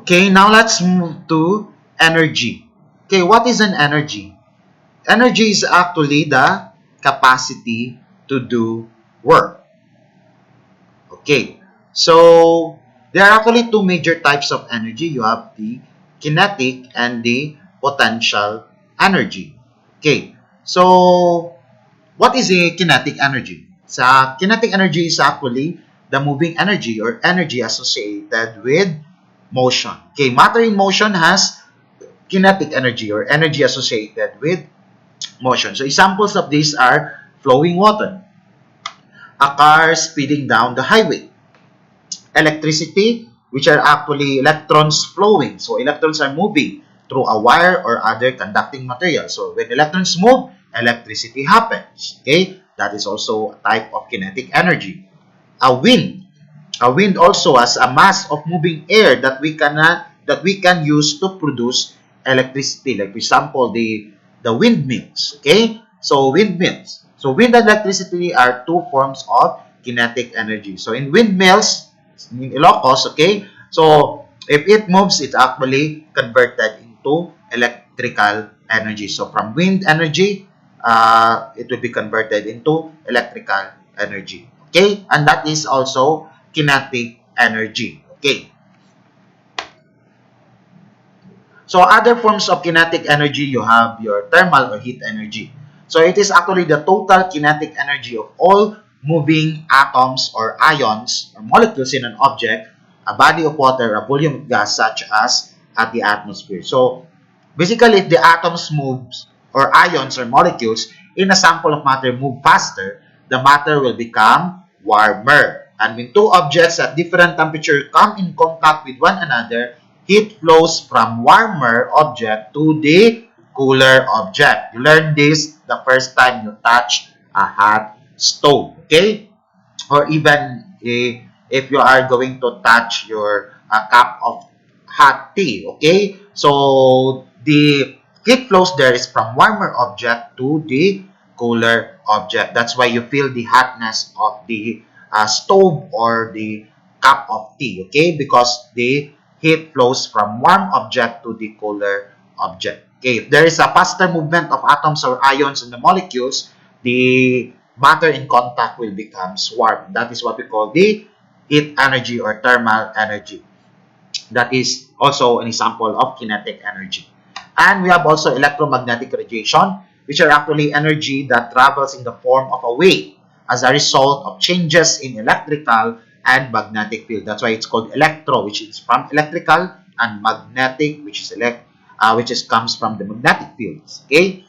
Okay, now let's move to energy. Okay, what is an energy? Energy is actually the capacity to do work. Okay, so there are actually two major types of energy. You have the kinetic and the potential energy. Okay, so what is a kinetic energy? Kinetic energy is actually the moving energy or energy associated with motion. Okay, matter in motion has kinetic energy or energy associated with motion. So examples of these are flowing water, a car speeding down the highway, electricity, which are actually electrons flowing. So electrons are moving through a wire or other conducting material. So when electrons move, electricity happens. Okay, that is also a type of kinetic energy. A wind. A wind also has a mass of moving air that we can use to produce electricity. Like for example, the windmills. Okay, so windmills. So wind and electricity are two forms of kinetic energy. So in windmills, in Ilocos, okay, so if it moves, it's actually converted into electrical energy. So from wind energy, it will be converted into electrical energy. Okay, and that is also kinetic energy. Okay. So other forms of kinetic energy, you have your thermal or heat energy. So it is actually the total kinetic energy of all moving atoms or ions or molecules in an object, a body of water, a volume of gas such as at the atmosphere. So basically, if the atoms moves or ions or molecules in a sample of matter move faster, the matter will become warmer. And when two objects at different temperature come in contact with one another, heat flows from warmer object to the cooler object. You learn this the first time you touch a hot stove, okay? Or even if you are going to touch your cup of hot tea, okay? So the heat flows there is from warmer object to the cooler object. That's why you feel the hotness of the stove or the cup of tea, okay? Because the heat flows from warm object to the cooler object. Okay, if there is a faster movement of atoms or ions in the molecules, the matter in contact will become warm. That is what we call the heat energy or thermal energy. That is also an example of kinetic energy. And we have also electromagnetic radiation, which are actually energy that travels in the form of a wave as a result of changes in electrical and magnetic field. That's why it's called electro, which is from electrical, and magnetic, which is comes from the magnetic fields. Okay.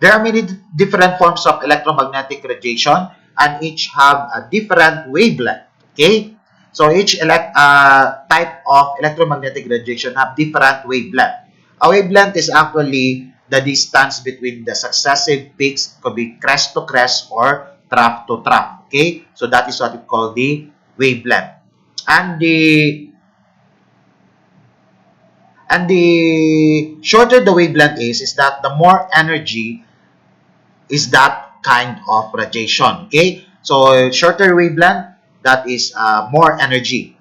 There are many different forms of electromagnetic radiation, and each have a different wavelength. Okay, so each type of electromagnetic radiation have different wavelength. A wavelength is actually the distance between the successive peaks, could be crest to crest or trough to trough. Okay, so that is what we call the wavelength. And the shorter the wavelength is that the more energy is that kind of radiation. Okay, so shorter wavelength, that is more energy.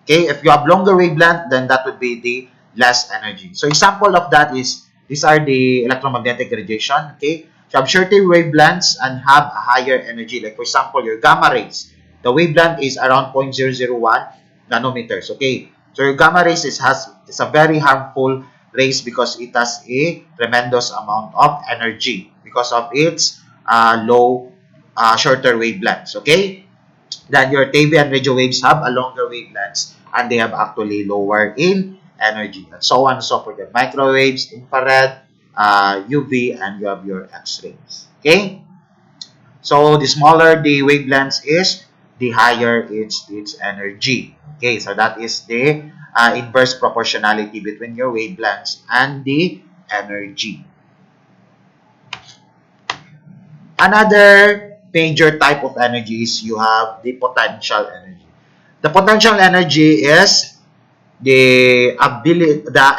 Okay, if you have longer wavelength, then that would be the less energy. So example of that is, these are the electromagnetic radiation. Okay, so you have shorter wavelengths and have a higher energy. Like for example, your gamma rays, the wavelength is around 0.001 nanometers. Okay, so your gamma rays is a very harmful rays because it has a tremendous amount of energy because of its shorter wavelengths. Okay, then your TV and radio waves have a longer wavelengths and they have actually lower in energy, and so on and so forth. You have microwaves, infrared, UV, and you have your X-rays. Okay, so the smaller the wavelengths is, the higher its energy. Okay, so that is the inverse proportionality between your wavelengths and the energy. Another major type of energy is you have the potential energy. The potential energy is the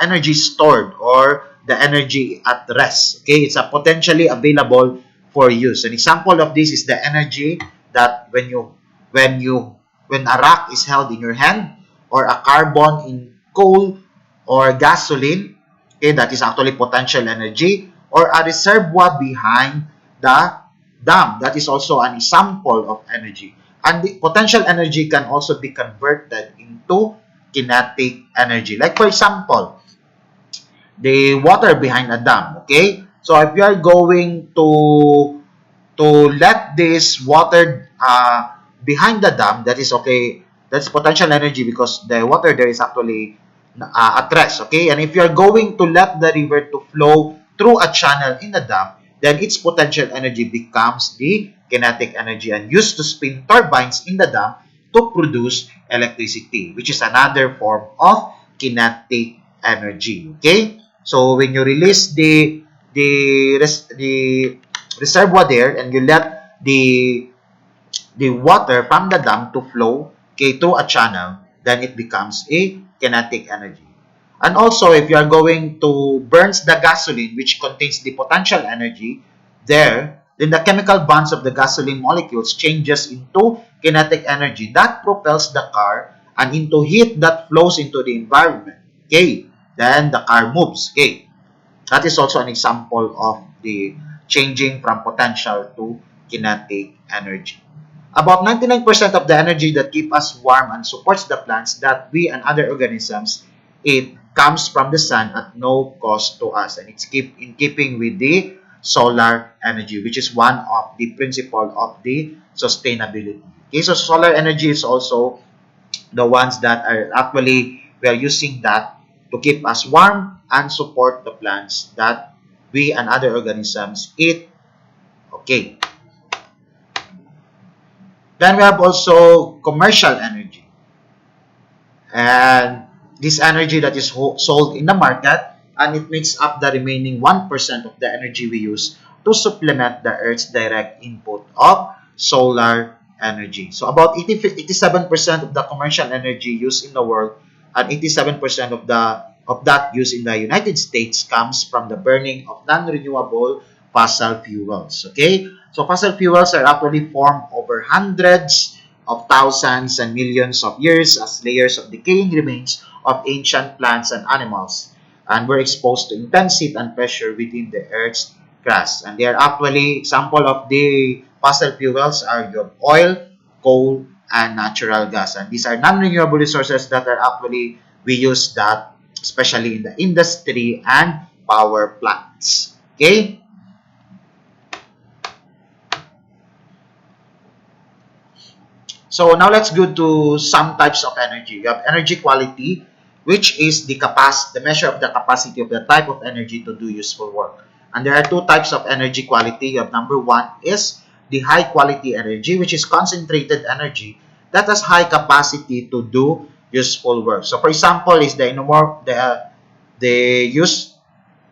energy stored or the energy at rest. Okay, it's a potentially available for use. An example of this is the energy that when a rock is held in your hand, or a carbon coal or gasoline. Okay, that is actually potential energy, or a reservoir behind the dam. That is also an example of energy. And the potential energy can also be converted into kinetic energy. Like for example, the water behind a dam. Okay, so if you are going to let this water behind the dam, that is okay. That's potential energy because the water there is actually at rest. Okay, and if you are going to let the river to flow through a channel in the dam, then its potential energy becomes the kinetic energy and used to spin turbines in the dam to produce electricity, which is another form of kinetic energy. Okay, so when you release the reservoir there and you let the water from the dam to flow, okay, through a channel, then it becomes a kinetic energy. And also, if you are going to burn the gasoline, which contains the potential energy there, then the chemical bonds of the gasoline molecules changes into kinetic energy that propels the car and into heat that flows into the environment. Okay, then the car moves. Okay, that is also an example of the changing from potential to kinetic energy. About 99% of the energy that keep us warm and supports the plants that we and other organisms eat comes from the sun at no cost to us. And it's in keeping with the solar energy, which is one of the principle of the sustainability. Okay, so solar energy is also the ones that are actually, we are using that to keep us warm and support the plants that we and other organisms eat. Okay. Then we have also commercial energy. And this energy that is sold in the market, and it makes up the remaining 1% of the energy we use to supplement the Earth's direct input of solar energy. So about 87% of the commercial energy used in the world and 87% of that used in the United States comes from the burning of non-renewable fossil fuels. Okay? So fossil fuels are actually formed over hundreds of thousands and millions of years as layers of decaying remains of ancient plants and animals, and were exposed to intense heat and pressure within the Earth's crust. And they are actually example of the fossil fuels are your oil, coal, and natural gas. And these are non-renewable resources that are actually we use that especially in the industry and power plants. Okay? So now let's go to some types of energy. You have energy quality, which is the measure of the capacity of the type of energy to do useful work. And there are two types of energy quality. You have number one is the high quality energy, which is concentrated energy that has high capacity to do useful work. So for example, is they use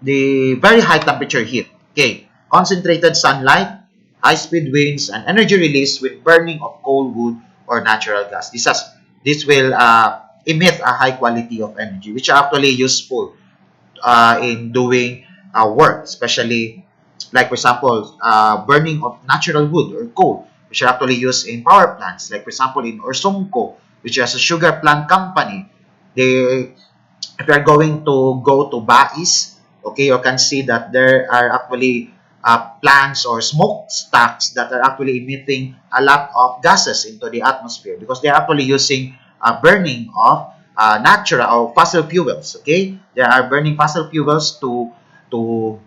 the very high temperature heat. Okay, concentrated sunlight, high-speed winds, and energy release with burning of coal, wood, or natural gas. This will emit a high quality of energy, which are actually useful in doing work, especially like for example, burning of natural wood or coal, which are actually used in power plants. Like for example, in Orsumco, which is a sugar plant company, they if you are going to go to Bais, okay, you can see that there are actually plants or smokestacks that are actually emitting a lot of gases into the atmosphere because they are actually using burning of natural or fossil fuels. Okay, they are burning fossil fuels to to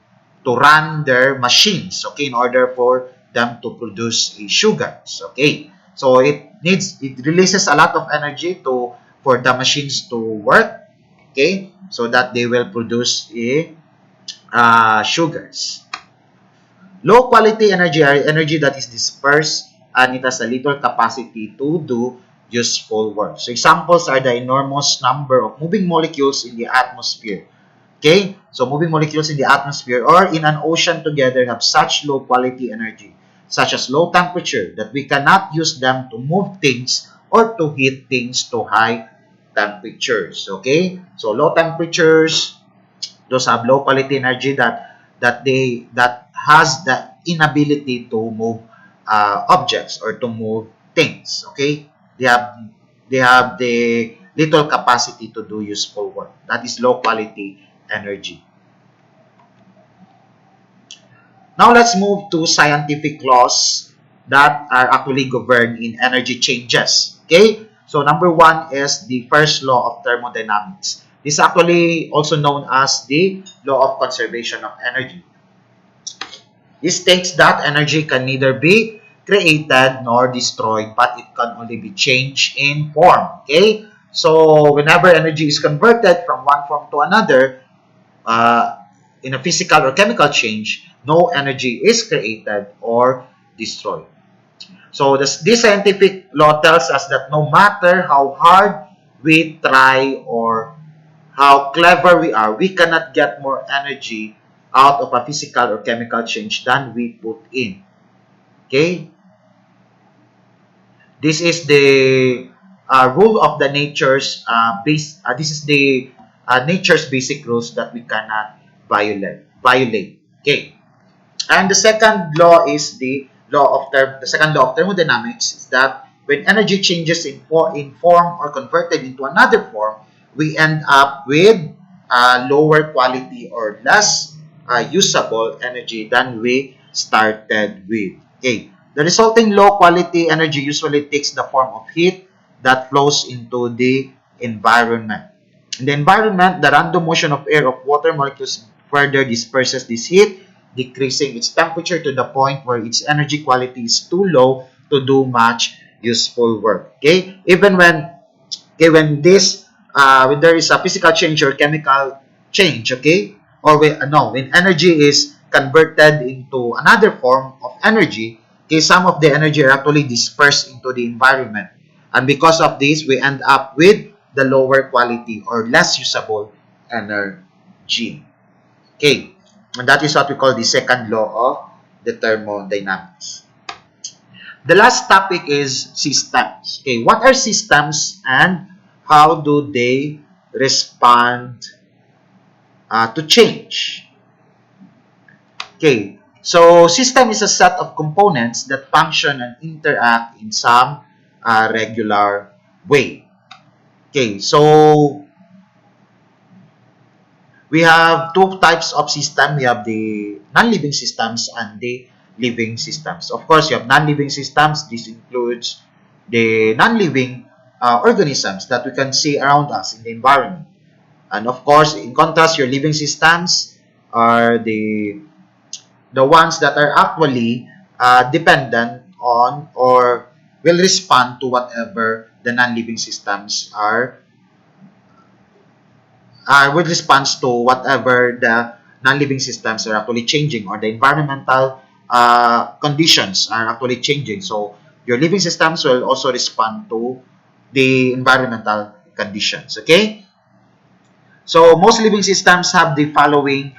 run their machines. Okay, in order for them to produce sugars. Okay, so it releases a lot of energy to for the machines to work, okay, so that they will produce sugars. Low quality energy are energy that is dispersed and it has a little capacity to do useful work. So examples are the enormous number of moving molecules in the atmosphere. Okay, so moving molecules in the atmosphere or in an ocean together have such low quality energy, such as low temperature, that we cannot use them to move things or to heat things to high temperatures. Okay, so low temperatures, those have low quality energy that has the inability to move objects or to move things. Okay, they have they have little capacity to do useful work. That is low quality energy. Now let's move to scientific laws that are actually governed in energy changes. Okay? So number one is the first law of thermodynamics. This is actually also known as the law of conservation of energy. This states that energy can neither be created nor destroyed, but it can only be changed in form. Okay? So whenever energy is converted from one form to another, uh, in a physical or chemical change, no energy is created or destroyed. So this scientific law tells us that no matter how hard we try or how clever we are, we cannot get more energy out of a physical or chemical change than we put in. Okay? This is the rule of the nature's base. This is the nature's basic rules that we cannot violate. Okay. And the second law is the second law of thermodynamics is that when energy changes in form or converted into another form, we end up with lower quality or less usable energy than we started with. Okay. The resulting low quality energy usually takes the form of heat that flows into the environment. In the environment, the random motion of air of water molecules further disperses this heat, decreasing its temperature to the point where its energy quality is too low to do much useful work. Okay, even when when there is a physical change or chemical change, okay, or when energy is converted into another form of energy, okay, some of the energy are actually dispersed into the environment, and because of this, we end up with the lower quality or less usable energy. Okay, and that is what we call the second law of the thermodynamics. The last topic is systems. Okay, what are systems and how do they respond to change? Okay, so system is a set of components that function and interact in some regular way. Okay, so we have two types of system. We have the non-living systems and the living systems. Of course, you have non-living systems. This includes the non-living organisms that we can see around us in the environment. And of course, in contrast, your living systems are the ones that are actually dependent on or will respond to whatever the non-living systems are with response to whatever the non-living systems are actually changing or the environmental conditions are actually changing. So your living systems will also respond to the environmental conditions. Okay? So most living systems have the following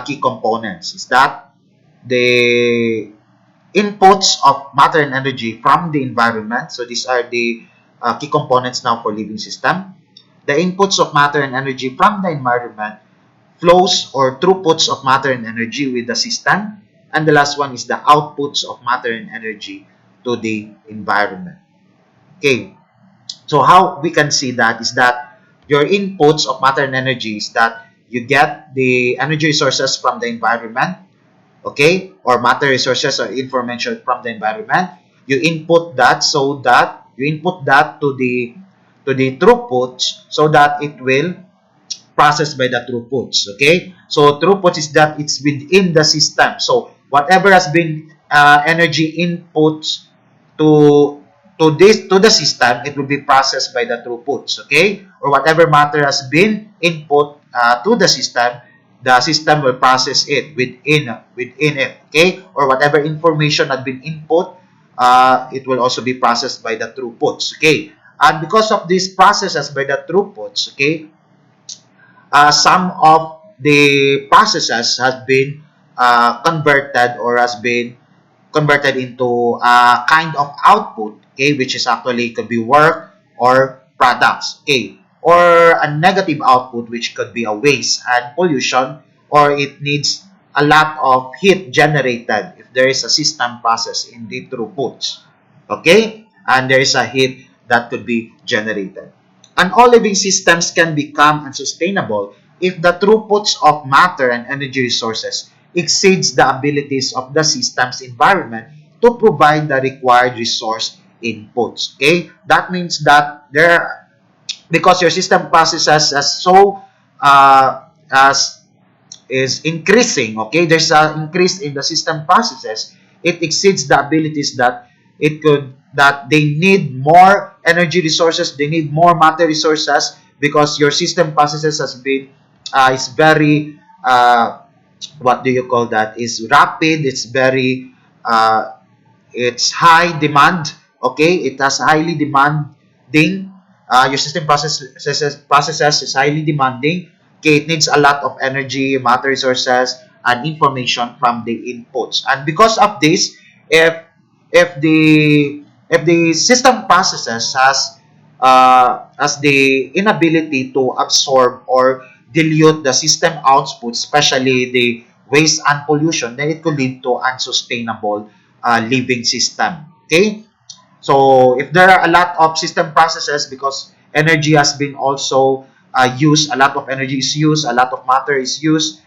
key components. Is that the inputs of matter and energy from the environment. So these are the key components now for living system. The inputs of matter and energy from the environment, flows or throughputs of matter and energy with the system, and the last one is the outputs of matter and energy to the environment. Okay, so how we can see that is that your inputs of matter and energy is that you get the energy resources from the environment, okay, or matter resources or information from the environment. You input that to the throughputs so that it will processed by the throughputs. Okay, so throughputs is that it's within the system. So whatever has been energy inputs to to the system, it will be processed by the throughputs. Okay, or whatever matter has been input to the system will process it within it. Okay, or whatever information had been input, it will also be processed by the throughputs. Okay, and because of these processes by the throughputs, okay, some of the processes has been converted or has been converted into a kind of output, okay, which is actually could be work or products, okay, or a negative output, which could be a waste and pollution, or it needs a lot of heat generated if there is a system process in the throughputs, okay, and there is a heat that could be generated. And all living systems can become unsustainable if the throughputs of matter and energy resources exceeds the abilities of the system's environment to provide the required resource inputs. Okay, that means that there, because your system processes as so as is increasing, okay, there's an increase in the system processes, it exceeds the abilities that it could, that they need more energy resources, they need more matter resources, because your system processes has been is very what do you call that, is rapid, it's very it's high demand, okay, it has highly demanding, your system processes is highly demanding, okay, it needs a lot of energy, matter resources, and information from the inputs. And because of this, if if the if the system processes has the inability to absorb or dilute the system output, especially the waste and pollution, then it could lead to unsustainable living system. Okay, so if there are a lot of system processes, because energy has been also used, a lot of energy is used, a lot of matter is used,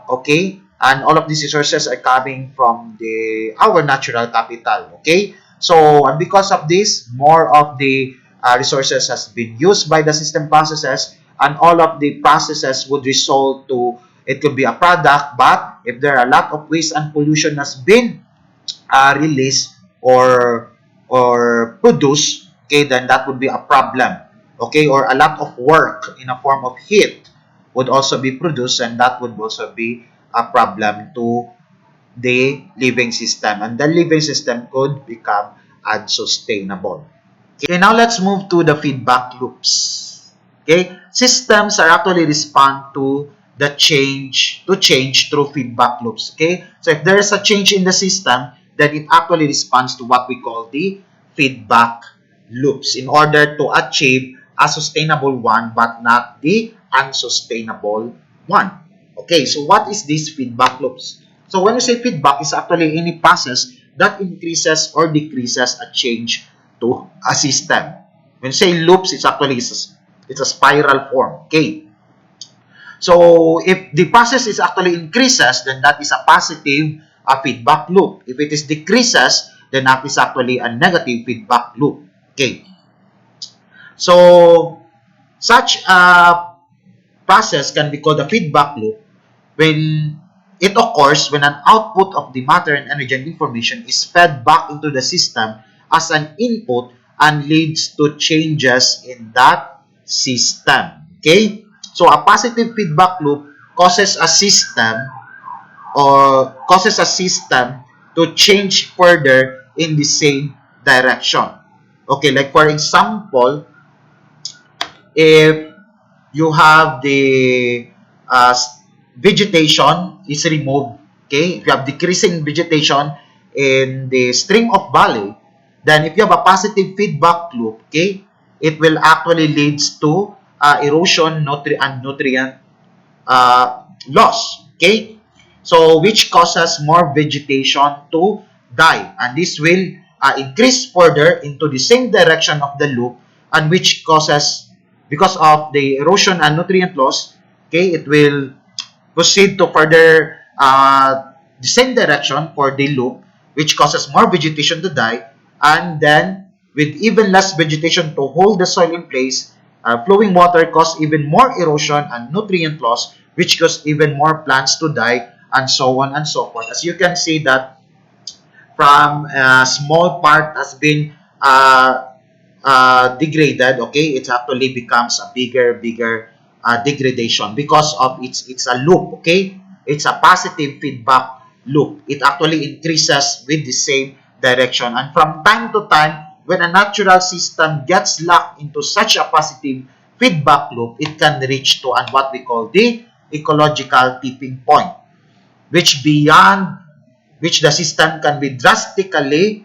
okay, and all of these resources are coming from the our natural capital. Okay, so and because of this, more of the resources has been used by the system processes, and all of the processes would result to, it could be a product, but if there are a lot of waste and pollution has been release or produce, okay, then that would be a problem. Okay, or a lot of work in a form of heat would also be produced, and that would also be a problem to the living system, and the living system could become unsustainable. Okay, now let's move to the feedback loops. Okay, systems are actually respond to the change through feedback loops. Okay, so if there is a change in the system, then it actually responds to what we call the feedback loops in order to achieve a sustainable one, but not the unsustainable one. Okay, so what is these feedback loops? So when you say feedback, it's actually any process that increases or decreases a change to a system. When you say loops, it's a spiral form. Okay. So if the process is actually increases, then that is a positive feedback loop. If it is decreases, then that is actually a negative feedback loop. Okay. So such a process can be called a feedback loop when it occurs when an output of the matter and energy and information is fed back into the system as an input and leads to changes in that system. Okay? So a positive feedback loop causes a system to change further in the same direction. Okay, like for example, if you have the uh, vegetation is removed, okay, if you have decreasing vegetation in the stream of valley, then if you have a positive feedback loop, okay, it will actually leads to erosion and nutrient loss, okay, so which causes more vegetation to die, and this will increase further into the same direction of the loop, and which causes, because of the erosion and nutrient loss, okay, it will proceed to further the same direction for the loop, which causes more vegetation to die, and then with even less vegetation to hold the soil in place, flowing water causes even more erosion and nutrient loss, which causes even more plants to die, and so on and so forth. As you can see that from a small part has been degraded, okay, it actually becomes a bigger degradation because of it's a loop, okay, it's a positive feedback loop, it actually increases with the same direction, and from time to time when a natural system gets locked into such a positive feedback loop, it can reach to and what we call the ecological tipping point, which beyond which the system can be drastically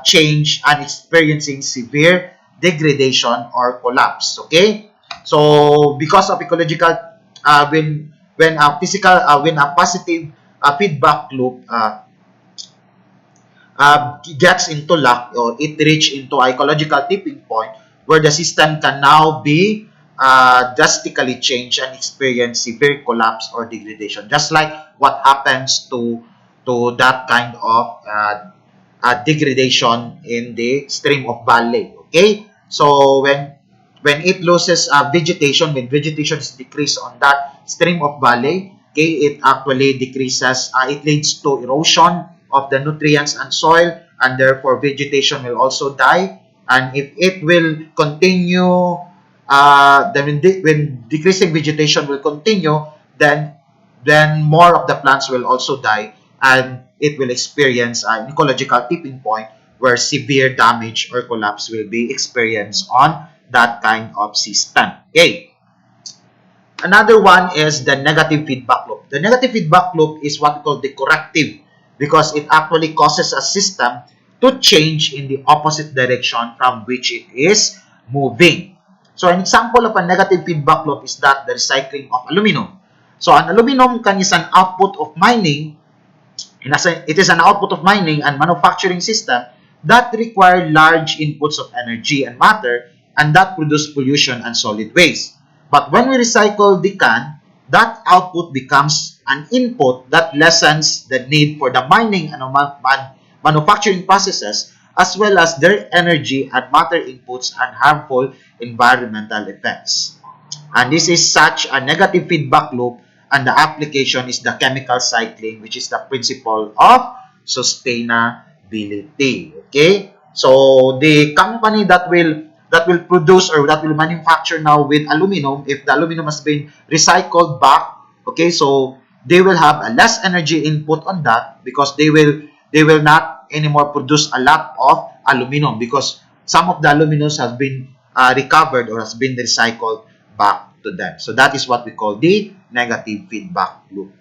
changed and experiencing severe degradation or collapse. Okay, so because of ecological, when a physical, when a positive feedback loop gets into lock, or it reach into a ecological tipping point, where the system can now be drastically changed and experience severe collapse or degradation, just like what happens to that kind of degradation in the stream of valley. Okay, so when it loses vegetation, when vegetation is decreased on that stream of valley, okay, it actually decreases, it leads to erosion of the nutrients and soil, and therefore vegetation will also die. And if it will continue, then when decreasing vegetation will continue, then more of the plants will also die, and it will experience an ecological tipping point where severe damage or collapse will be experienced on that kind of system. Okay. Another one is the negative feedback loop. The negative feedback loop is what we call the corrective, because it actually causes a system to change in the opposite direction from which it is moving. So an example of a negative feedback loop is that the recycling of aluminum. So an aluminum can is an output of mining. It is an output of mining and manufacturing system that require large inputs of energy and matter, and that produce pollution and solid waste. But when we recycle the can, that output becomes an input that lessens the need for the mining and manufacturing processes, as well as their energy and matter inputs and harmful environmental effects. And this is such a negative feedback loop, and the application is the chemical cycling, which is the principle of sustainability. Okay? So the company that will produce or that will manufacture now with aluminum, if the aluminum has been recycled back, okay, so they will have a less energy input on that, because they will not anymore produce a lot of aluminum, because some of the aluminum has been recovered or has been recycled back to them. So that is what we call the negative feedback loop.